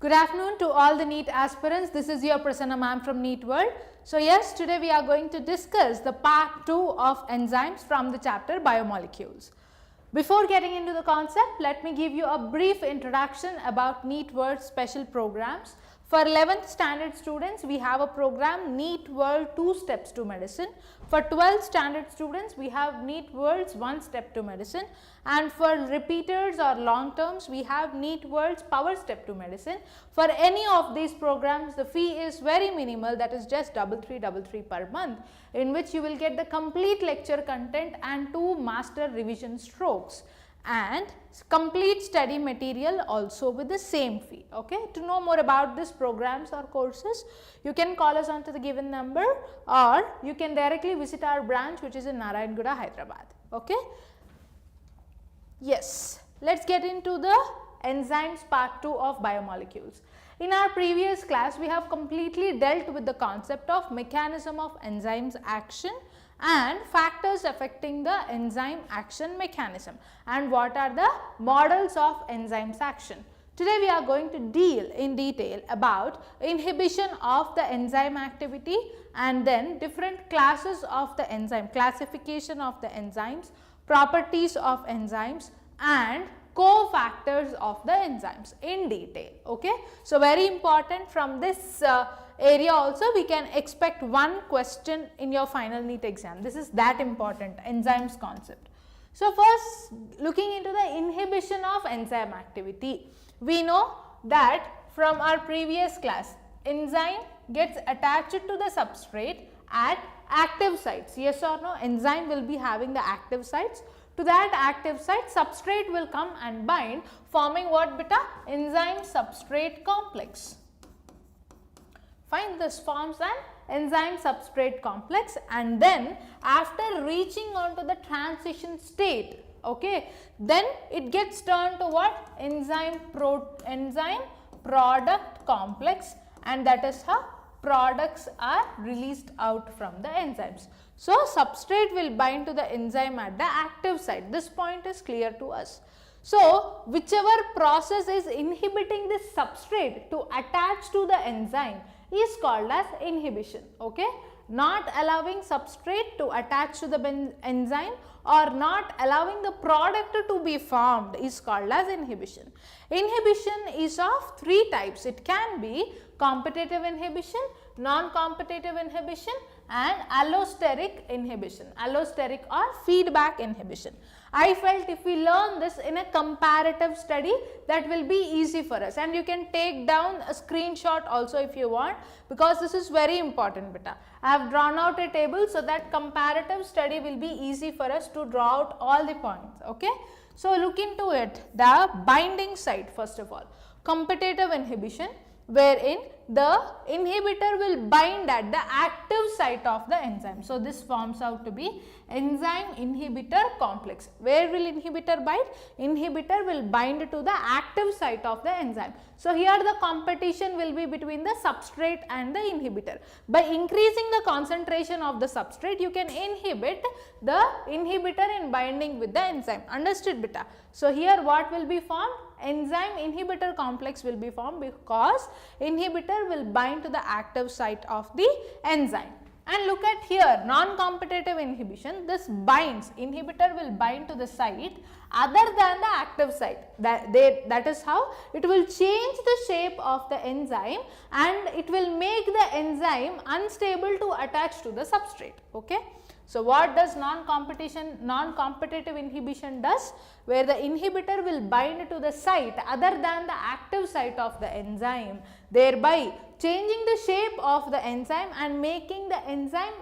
Good afternoon to all the NEET aspirants. This is your Prasanna Ma'am from NEET World. So yes, today we are going to discuss the part 2 of enzymes from the chapter Biomolecules. Before getting into the concept, let me give you a brief introduction about NEET World special programs. For 11th standard students, we have a program NEET World 2 Steps to Medicine. For 12th standard students, we have NEET World's 1 Step to Medicine. And for repeaters or long terms, we have NEET World's Power Step to Medicine. For any of these programs, the fee is very minimal, that is just 3333 per month, in which you will get the complete lecture content and 2 master revision strokes and complete study material also with the same fee. Okay, to know more about these programs or courses, you can call us on to the given number, or you can directly visit our branch which is in Narayangada, Hyderabad. Okay. Yes, let's get into the enzymes part 2 of biomolecules. In our previous class, we have completely dealt with the concept of mechanism of enzymes action and factors affecting the enzyme action mechanism and what are the models of enzymes action. Today we are going to deal in detail about inhibition of the enzyme activity and then different classes of the enzyme, classification of the enzymes, properties of enzymes and cofactors of the enzymes in detail. Okay. So, very important from this area also we can expect one question in your final NEET exam. This is that important, enzymes concept. So, first looking into the inhibition of enzyme activity, we know that from our previous class, enzyme gets attached to the substrate at active sites. Yes or no? Enzyme will be having the active sites. To that active site, substrate will come and bind, forming what beta? Enzyme substrate complex. Fine, this forms an enzyme substrate complex, and then after reaching onto the transition state, okay, then it gets turned to what? Enzyme product complex, and that is how products are released out from the enzymes. So, substrate will bind to the enzyme at the active site. This point is clear to us. So, whichever process is inhibiting this substrate to attach to the enzyme is called as inhibition. Okay? Not allowing substrate to attach to the enzyme or not allowing the product to be formed is called as inhibition. Inhibition is of 3 types. It can be competitive inhibition, non-competitive inhibition and allosteric inhibition, allosteric or feedback inhibition. I felt if we learn this in a comparative study, that will be easy for us, and you can take down a screenshot also if you want, because this is very important beta. I have drawn out a table so that comparative study will be easy for us to draw out all the points. Okay. So, look into it, the binding site first of all, competitive inhibition, wherein the inhibitor will bind at the active site of the enzyme. So, this forms out to be enzyme inhibitor complex. Where will inhibitor bind? Inhibitor will bind to the active site of the enzyme. So, here the competition will be between the substrate and the inhibitor. By increasing the concentration of the substrate, you can inhibit the inhibitor in binding with the enzyme. Understood beta? So, here what will be formed? Enzyme inhibitor complex will be formed because inhibitor will bind to the active site of the enzyme. And look at here, non-competitive inhibition, this binds, inhibitor will bind to the site other than the active site. That is how it will change the shape of the enzyme and it will make the enzyme unstable to attach to the substrate. Okay. So, what does non-competitive inhibition does? Where the inhibitor will bind to the site other than the active site of the enzyme, thereby changing the shape of the enzyme and making the enzyme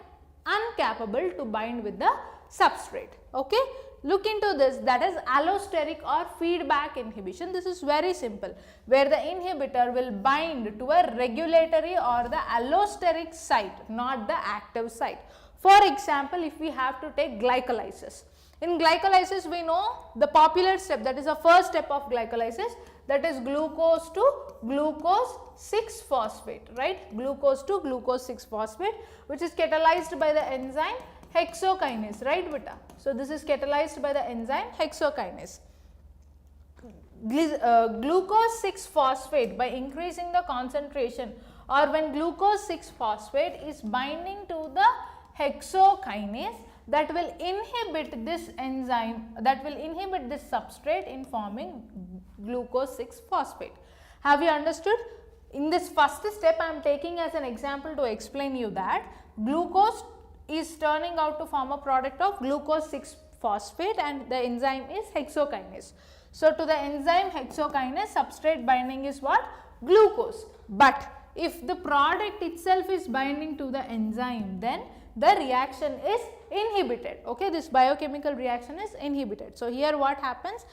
incapable to bind with the substrate. Okay. Look into this, that is allosteric or feedback inhibition. This is very simple, where the inhibitor will bind to a regulatory or the allosteric site, not the active site. For example, if we have to take glycolysis. In glycolysis, we know the popular step, that is the first step of glycolysis, that is glucose to glucose 6-phosphate, right? Glucose to glucose 6-phosphate, which is catalyzed by the enzyme hexokinase, right beta? So, this is catalyzed by the enzyme hexokinase. glucose 6 phosphate by increasing the concentration, or when glucose 6 phosphate is binding to the hexokinase, that will inhibit this enzyme, that will inhibit this substrate in forming glucose 6 phosphate. Have you understood? In this first step, I am taking as an example to explain you that glucose is turning out to form a product of glucose 6 phosphate and the enzyme is hexokinase. So, to the enzyme hexokinase, substrate binding is what? Glucose. But if the product itself is binding to the enzyme, then the reaction is inhibited. Okay, this biochemical reaction is inhibited. So, here what happens?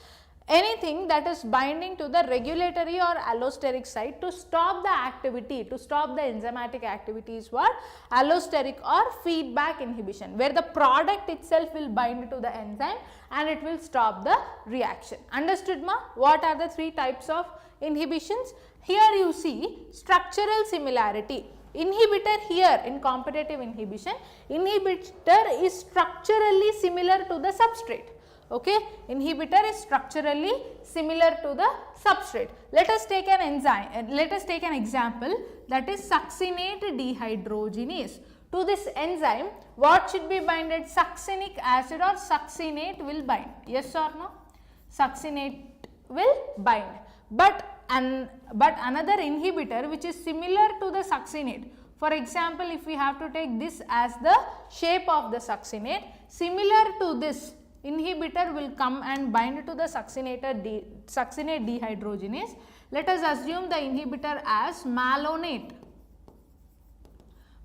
Anything that is binding to the regulatory or allosteric site to stop the activity, to stop the enzymatic activity is what? Allosteric or feedback inhibition, where the product itself will bind to the enzyme and it will stop the reaction. Understood, ma? What are the three types of inhibitions? Here you see structural similarity. Inhibitor here in competitive inhibition, inhibitor is structurally similar to the substrate. Okay, inhibitor is structurally similar to the substrate. Let us take an enzyme, let us take an example, that is succinate dehydrogenase. To this enzyme, what should be binded? Succinic acid or succinate will bind. Yes or no? Succinate will bind. But another inhibitor which is similar to the succinate. For example, if we have to take this as the shape of the succinate, similar to this inhibitor will come and bind to the succinate dehydrogenase. Let us assume the inhibitor as malonate.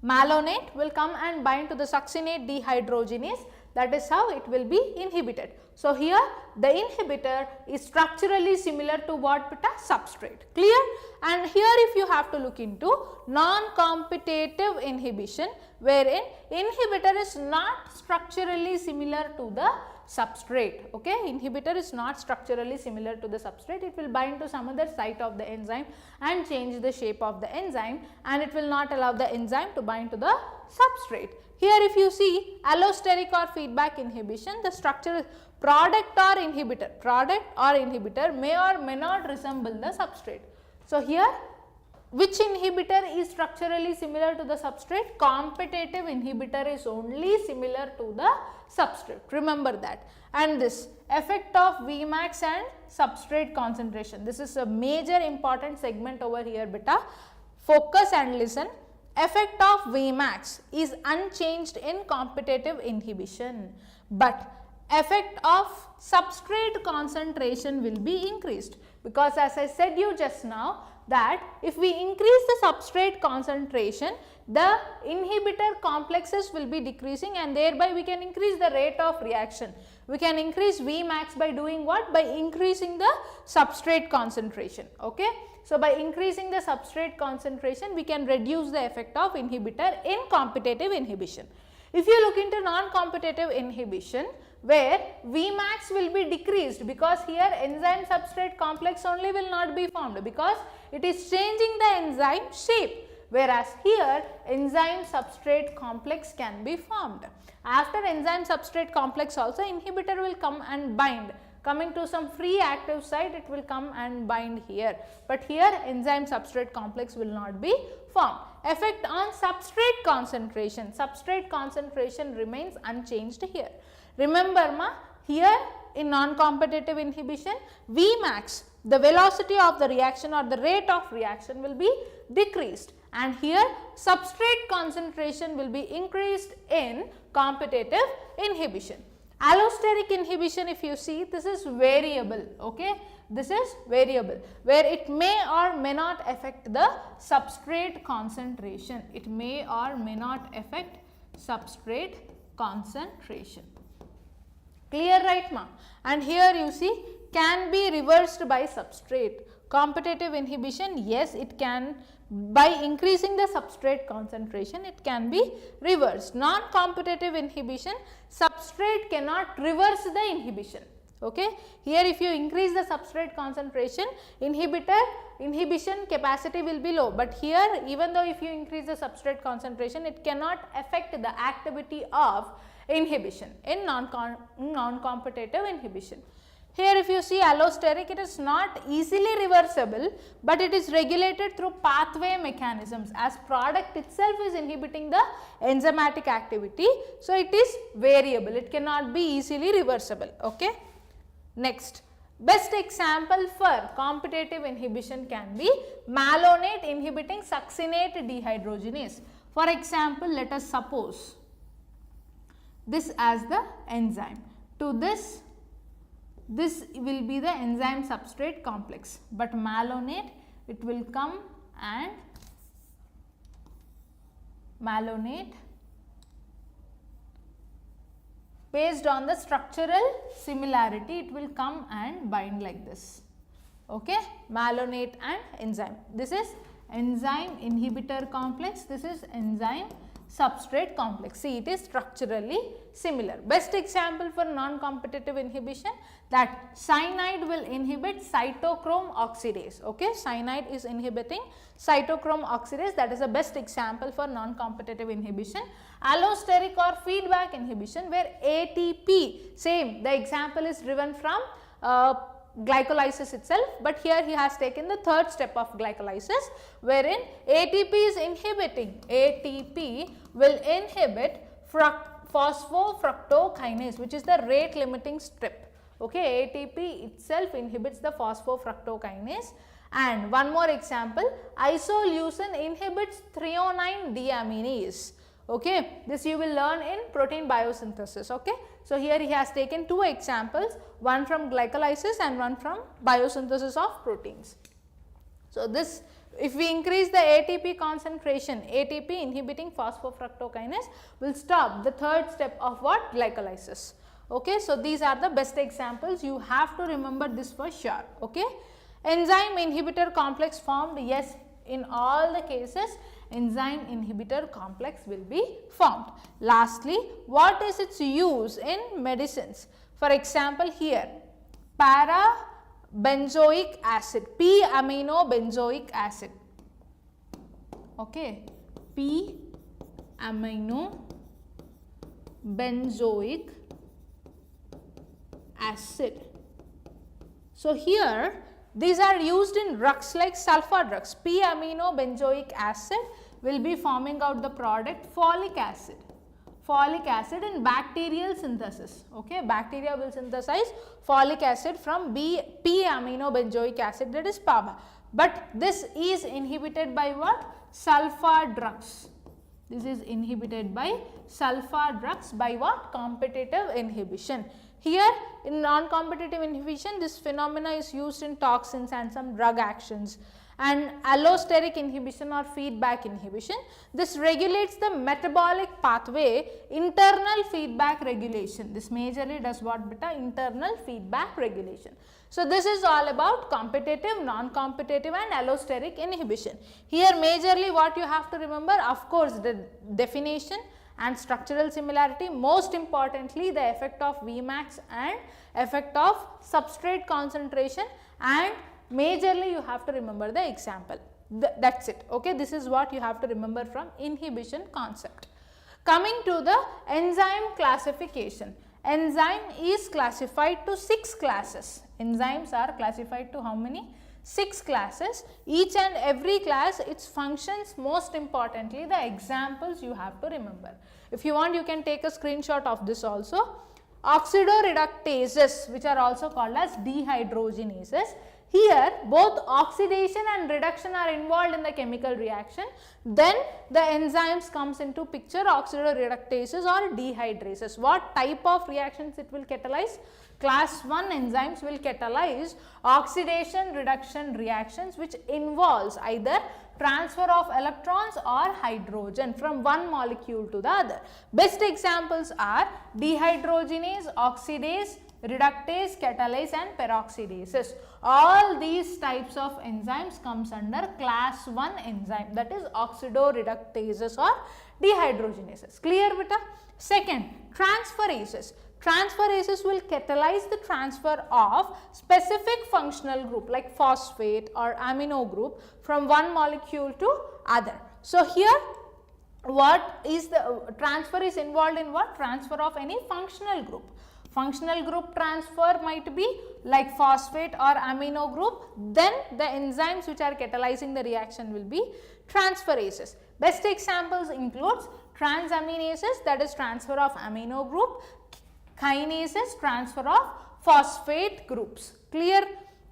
Malonate will come and bind to the succinate dehydrogenase. That is how it will be inhibited. So, here the inhibitor is structurally similar to what, beta? Substrate. Clear? And here if you have to look into non-competitive inhibition, wherein inhibitor is not structurally similar to the substrate. Okay, inhibitor is not structurally similar to the substrate. It will bind to some other site of the enzyme and change the shape of the enzyme, and it will not allow the enzyme to bind to the substrate. Here if you see allosteric or feedback inhibition, the structure product or inhibitor may or may not resemble the substrate. So, here which inhibitor is structurally similar to the substrate? Competitive inhibitor is only similar to the substrate. Remember that. And this effect of Vmax and substrate concentration. This is a major important segment over here, beta. Focus and listen. Effect of Vmax is unchanged in competitive inhibition, but effect of substrate concentration will be increased, because as I said you just now that if we increase the substrate concentration, the inhibitor complexes will be decreasing, and thereby we can increase the rate of reaction. We can increase Vmax by doing what? By increasing the substrate concentration. Okay. So, by increasing the substrate concentration, we can reduce the effect of inhibitor in competitive inhibition. If you look into non-competitive inhibition, where Vmax will be decreased, because here enzyme substrate complex only will not be formed, because it is changing the enzyme shape, whereas here enzyme substrate complex can be formed. After enzyme substrate complex also, inhibitor will come and bind. Coming to some free active site, it will come and bind here, but here enzyme substrate complex will not be formed. Effect on substrate concentration remains unchanged here. Remember ma, here in non-competitive inhibition, Vmax, the velocity of the reaction or the rate of reaction will be decreased, and here substrate concentration will be increased in competitive inhibition. Allosteric inhibition, if you see, this is variable. Okay, this is variable, where it may or may not affect the substrate concentration. It may or may not affect substrate concentration. Clear, right ma? And here you see, can be reversed by substrate. Competitive inhibition, yes, it can. By increasing the substrate concentration, it can be reversed. Non-competitive inhibition, substrate cannot reverse the inhibition. Okay. Here if you increase the substrate concentration, inhibition capacity will be low, but here even though if you increase the substrate concentration, it cannot affect the activity of inhibition in non-competitive inhibition. Here if you see allosteric, it is not easily reversible, but it is regulated through pathway mechanisms, as product itself is inhibiting the enzymatic activity. So, it is variable, it cannot be easily reversible. Okay. Next, best example for competitive inhibition can be malonate inhibiting succinate dehydrogenase. For example, let us suppose this as the enzyme. To this will be the enzyme substrate complex, but malonate, it will come and malonate based on the structural similarity, it will come and bind like this. Okay, malonate and enzyme. This is enzyme inhibitor complex, this is enzyme substrate complex. See, it is structurally similar. Best example for non-competitive inhibition, that cyanide will inhibit cytochrome oxidase. Okay, cyanide is inhibiting cytochrome oxidase, that is the best example for non-competitive inhibition. Allosteric or feedback inhibition, where ATP, same, the example is driven from glycolysis itself, but here he has taken the third step of glycolysis, wherein ATP is inhibiting, ATP will inhibit phosphofructokinase, which is the rate limiting step. Okay, ATP itself inhibits the phosphofructokinase. And one more example, isoleucine inhibits threonine deaminase. Okay, this you will learn in protein biosynthesis. Okay, so here he has taken two examples, one from glycolysis and one from biosynthesis of proteins. So this, if we increase the ATP concentration, ATP inhibiting phosphofructokinase will stop the third step of what? Glycolysis. Okay, so these are the best examples, you have to remember this for sure. Okay, enzyme inhibitor complex formed, yes, in all the cases enzyme inhibitor complex will be formed. Lastly, what is its use in medicines? For example, here para-benzoic acid, p-aminobenzoic acid. Okay, p-aminobenzoic acid. So here these are used in drugs like sulfa drugs. P-aminobenzoic acid will be forming out the product folic acid. Folic acid in bacterial synthesis. Okay, bacteria will synthesize folic acid from p-aminobenzoic acid, that is PABA. But this is inhibited by what? Sulfa drugs. This is inhibited by sulfa drugs by what? Competitive inhibition. Here in non-competitive inhibition, this phenomena is used in toxins and some drug actions. And allosteric inhibition or feedback inhibition, this regulates the metabolic pathway, internal feedback regulation. This majorly does what beta? Internal feedback regulation. So this is all about competitive, non-competitive and allosteric inhibition. Here majorly what you have to remember, of course, the definition and structural similarity, most importantly the effect of Vmax and effect of substrate concentration, and majorly you have to remember the example. That's it. Okay, this is what you have to remember from inhibition concept. Coming to the enzyme classification. Enzyme is classified to 6 classes. Enzymes are classified to how many? 6 classes. Each and every class, its functions, most importantly the examples you have to remember. If you want, you can take a screenshot of this also. Oxidoreductases, which are also called as dehydrogenases. Here both oxidation and reduction are involved in the chemical reaction. Then the enzymes comes into picture, oxidoreductases or dehydrases. What type of reactions it will catalyze? Class 1 enzymes will catalyze oxidation reduction reactions, which involves either transfer of electrons or hydrogen from one molecule to the other. Best examples are dehydrogenase, oxidase, reductase, catalase and peroxidases. All these types of enzymes comes under class 1 enzyme, that is oxidoreductases or dehydrogenases. Clear beta? Second, transferases. Transferases will catalyze the transfer of specific functional group like phosphate or amino group from one molecule to other. So here what is the transfer is involved in what? Transfer of any functional group. Functional group transfer might be like phosphate or amino group, then the enzymes which are catalyzing the reaction will be transferases. Best examples includes transaminases, that is transfer of amino group, kinases, transfer of phosphate groups. Clear?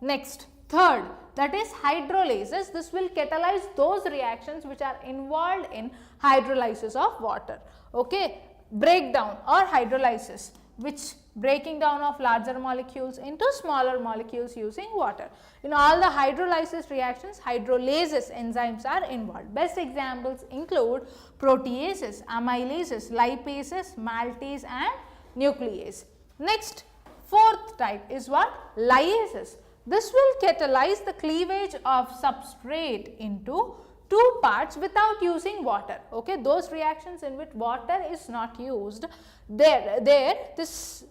Next, third, that is hydrolases. This will catalyze those reactions which are involved in hydrolysis of water. Okay, breakdown or hydrolysis, which breaking down of larger molecules into smaller molecules using water. In all the hydrolysis reactions, hydrolases enzymes are involved. Best examples include proteases, amylases, lipases, maltase and nuclease. Next, fourth type is what? Lyases. This will catalyze the cleavage of substrate into two parts without using water. Okay, those reactions in which water is not used, there this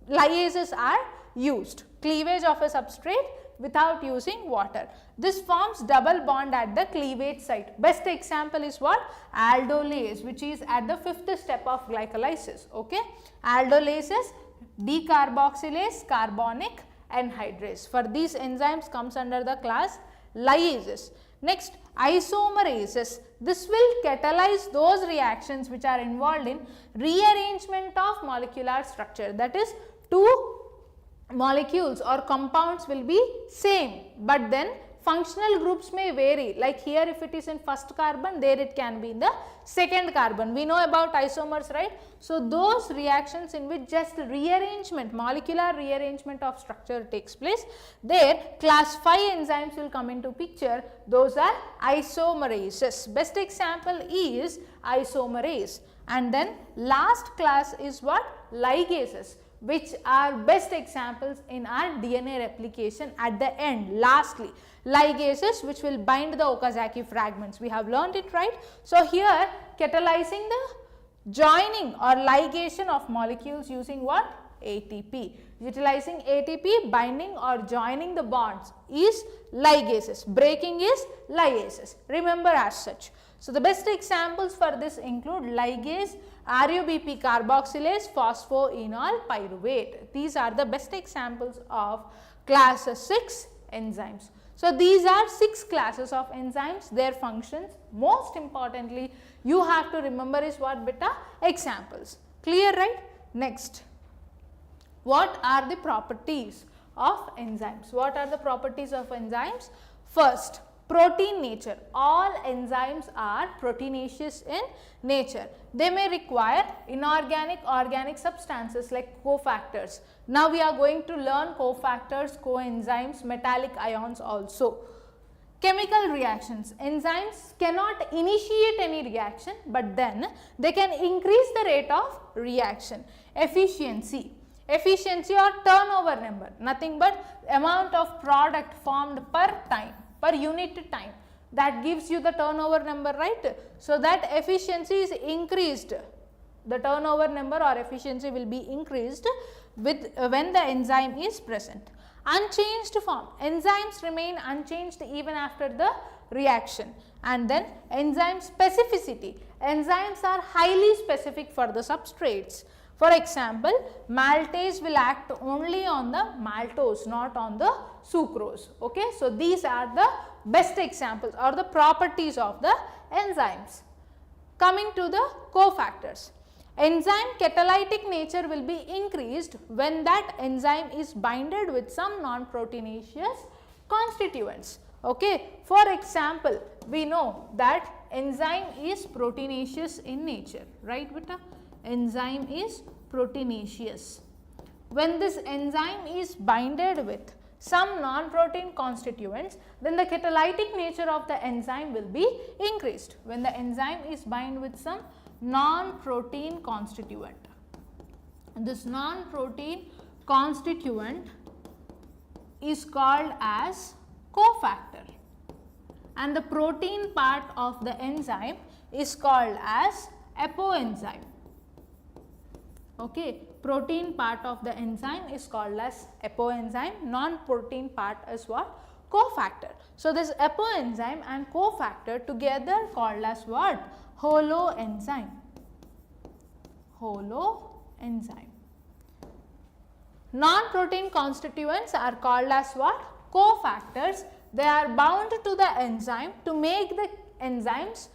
lyases are used. Cleavage of a substrate without using water. This forms double bond at the cleavage site. Best example is what? Aldolase, which is at the fifth step of glycolysis. Okay, aldolases, decarboxylase, carbonic anhydrase. For these enzymes comes under the class lyases. Next, isomerases. This will catalyze those reactions which are involved in rearrangement of molecular structure. That is, two molecules or compounds will be same, but then functional groups may vary. Like here, if it is in first carbon, there it can be in the second carbon. We know about isomers, right? So those reactions in which just rearrangement, molecular rearrangement of structure takes place, there class 5 enzymes will come into picture. Those are isomerases. Best example is isomerase. And then last class is what? Ligases, which are best examples in our DNA replication at the end. Lastly, ligases, which will bind the Okazaki fragments. We have learned it, right? So here, catalyzing the joining or ligation of molecules using what? ATP. Utilizing ATP, binding or joining the bonds is ligases. Breaking is lyases. Remember as such. So the best examples for this include ligase, RUBP carboxylase, phosphoenol pyruvate. These are the best examples of class 6 enzymes. So these are 6 classes of enzymes, their functions. Most importantly, you have to remember is what? Beta? Examples. Clear, right? Next, what are the properties of enzymes? What are the properties of enzymes? First, protein nature. All enzymes are proteinaceous in nature. They may require inorganic, organic substances like cofactors. Now we are going to learn cofactors, coenzymes, metallic ions also. Chemical reactions. Enzymes cannot initiate any reaction, but then they can increase the rate of reaction. Efficiency. Efficiency or turnover number, nothing but amount of product formed per time, per unit time, that gives you the turnover number, right? So that efficiency is increased. The turnover number or efficiency will be increased with when the enzyme is present. Unchanged form. Enzymes remain unchanged even after the reaction. And then enzyme specificity. Enzymes are highly specific for the substrates. For example, maltase will act only on the maltose, not on the sucrose. Okay, so these are the best examples or the properties of the enzymes. Coming to the cofactors. Enzyme catalytic nature will be increased when that enzyme is binded with some non-proteinaceous constituents. Okay, for example, we know that enzyme is proteinaceous in nature, right beta? Enzyme is proteinaceous. When this enzyme is binded with some non-protein constituents, then the catalytic nature of the enzyme will be increased. When the enzyme is bind with some non-protein constituent, this non-protein constituent is called as cofactor, and the protein part of the enzyme is called as apoenzyme. Okay, protein part of the enzyme is called as apoenzyme, non-protein part is what? Cofactor. So this apoenzyme and cofactor together called as what? Holoenzyme. Holoenzyme. Non-protein constituents are called as what? Cofactors. They are bound to the enzyme to make the enzymes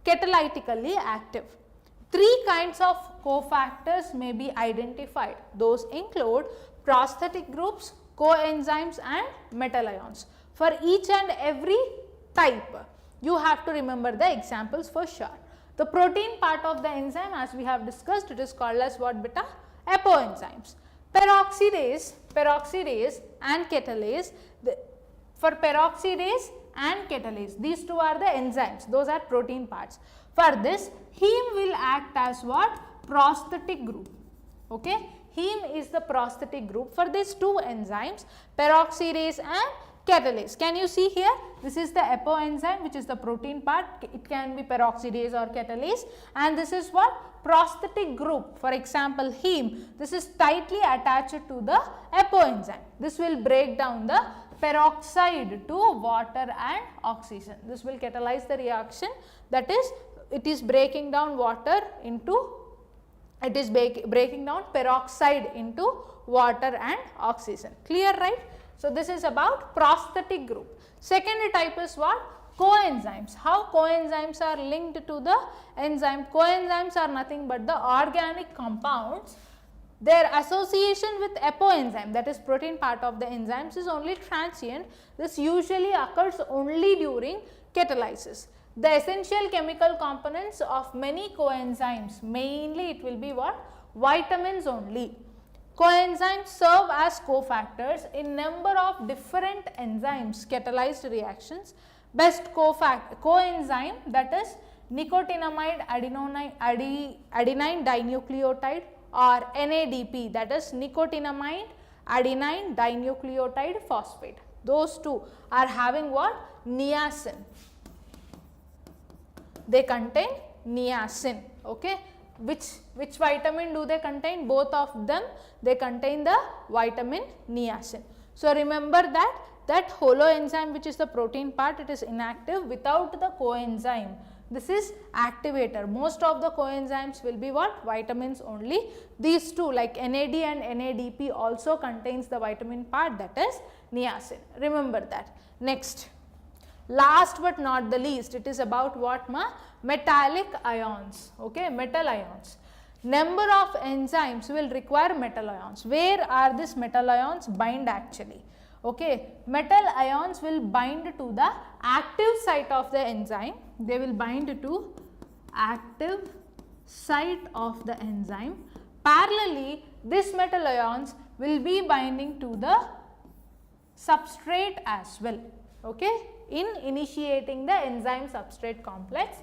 catalytically active. Three kinds of cofactors may be identified. Those include prosthetic groups, coenzymes and metal ions. For each and every type, you have to remember the examples for sure. The protein part of the enzyme, as we have discussed, it is called as what beta? Apoenzymes. Peroxidase and catalase. For peroxidase and catalase, these two are the enzymes, those are protein parts. For this, heme will act as what? Prosthetic group. Okay, heme is the prosthetic group for these two enzymes, peroxidase and catalase. Can you see here? This is the apoenzyme, which is the protein part. It can be peroxidase or catalase, and this is what? Prosthetic group. For example, heme. This is tightly attached to the apoenzyme. This will break down the peroxide to water and oxygen. This will catalyze the reaction, that is, it is breaking down water into, it is breaking down peroxide into water and oxygen. Clear, right? So, this is about prosthetic group. Second type is what? Coenzymes. How coenzymes are linked to the enzyme? Coenzymes are nothing but the organic compounds. Their association with apoenzyme, that is protein part of the enzymes, is only transient. This usually occurs only during catalysis. The essential chemical components of many coenzymes, mainly it will be what? Vitamins only. Coenzymes serve as cofactors in number of different enzymes catalyzed reactions. Best coenzyme, that is nicotinamide adenine dinucleotide, or NADP, that is nicotinamide adenine dinucleotide phosphate. Those two are having what? Niacin. They contain niacin. Okay. Which vitamin do they contain? Both of them, they contain the vitamin niacin. So, remember that holoenzyme, which is the protein part, it is inactive without the coenzyme. This is activator. Most of the coenzymes will be what? Vitamins only. These two, like NAD and NADP, also contains the vitamin part, that is niacin. Remember that. Next, last but not the least, it is about what, ma? Metallic ions. Okay, metal ions. Number of enzymes will require metal ions. Where are these metal ions bind actually? Okay, metal ions will bind to the active site of the enzyme. They will bind to active site of the enzyme. Parallelly, these metal ions will be binding to the substrate as well, okay, in initiating the enzyme substrate complex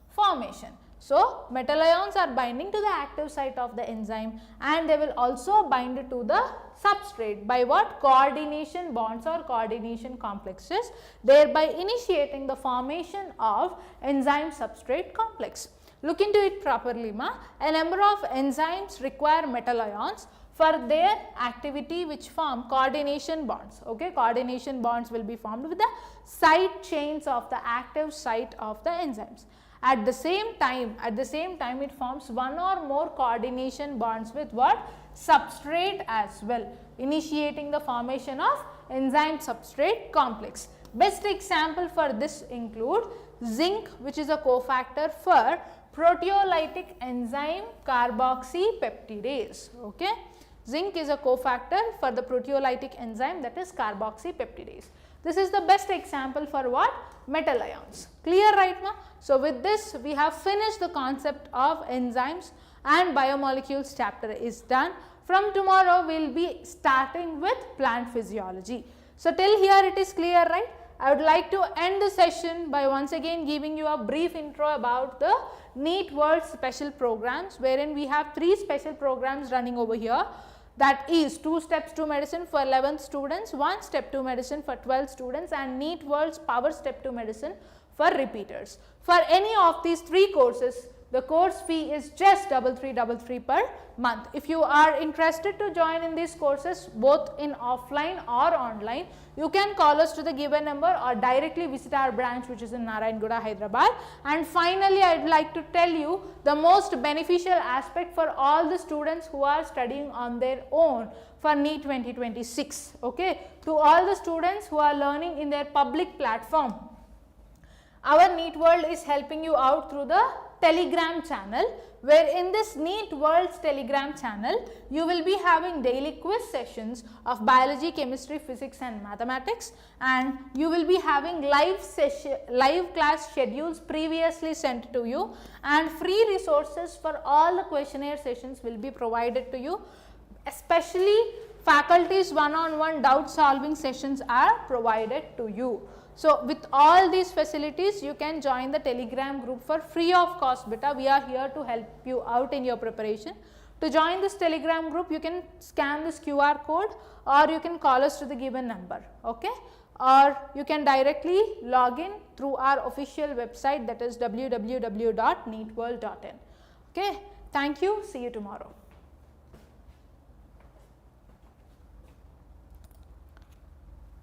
formation. So, metal ions are binding to the active site of the enzyme, and they will also bind to the substrate by what? Coordination bonds or coordination complexes, thereby initiating the formation of enzyme substrate complex. Look into it properly, ma. A number of enzymes require metal ions for their activity, which form coordination bonds. Okay, coordination bonds will be formed with the side chains of the active site of the enzymes. At the same time it forms one or more coordination bonds with what? Substrate as well, initiating the formation of enzyme substrate complex. Best example for this include zinc, which is a cofactor for proteolytic enzyme carboxypeptidase. Okay, zinc is a cofactor for the proteolytic enzyme, that is carboxypeptidase. This is the best example for what? Metal ions. Clear, right, ma? So, with this we have finished the concept of enzymes, and biomolecules chapter is done. From tomorrow we will be starting with plant physiology. So, till here it is clear, right? I would like to end the session by once again giving you a brief intro about the NEET World special programs, wherein we have 3 special programs running over here. That is 2 steps to medicine for 11th students, 1 step to medicine for 12th students, and NEET World's power step to medicine for repeaters. For any of these 3 courses, the course fee is just 3333 per month. If you are interested to join in these courses both in offline or online, you can call us to the given number or directly visit our branch, which is in Narayanguda, Hyderabad. And finally, I would like to tell you the most beneficial aspect for all the students who are studying on their own. for NEET 2026. Okay, to all the students who are learning in their public platform, our NEET World is helping you out through the Telegram channel, where in this NEET World's Telegram channel, you will be having daily quiz sessions of biology, chemistry, physics and mathematics, and you will be having live class schedules previously sent to you, and free resources for all the questionnaire sessions will be provided to you. Especially faculty's one-on-one doubt solving sessions are provided to you. So, with all these facilities, you can join the Telegram group for free of cost beta. We are here to help you out in your preparation. To join this Telegram group, you can scan this QR code, or you can call us to the given number, okay? Or you can directly log in through our official website, that is www.neetworld.in. Okay, thank you. See you tomorrow.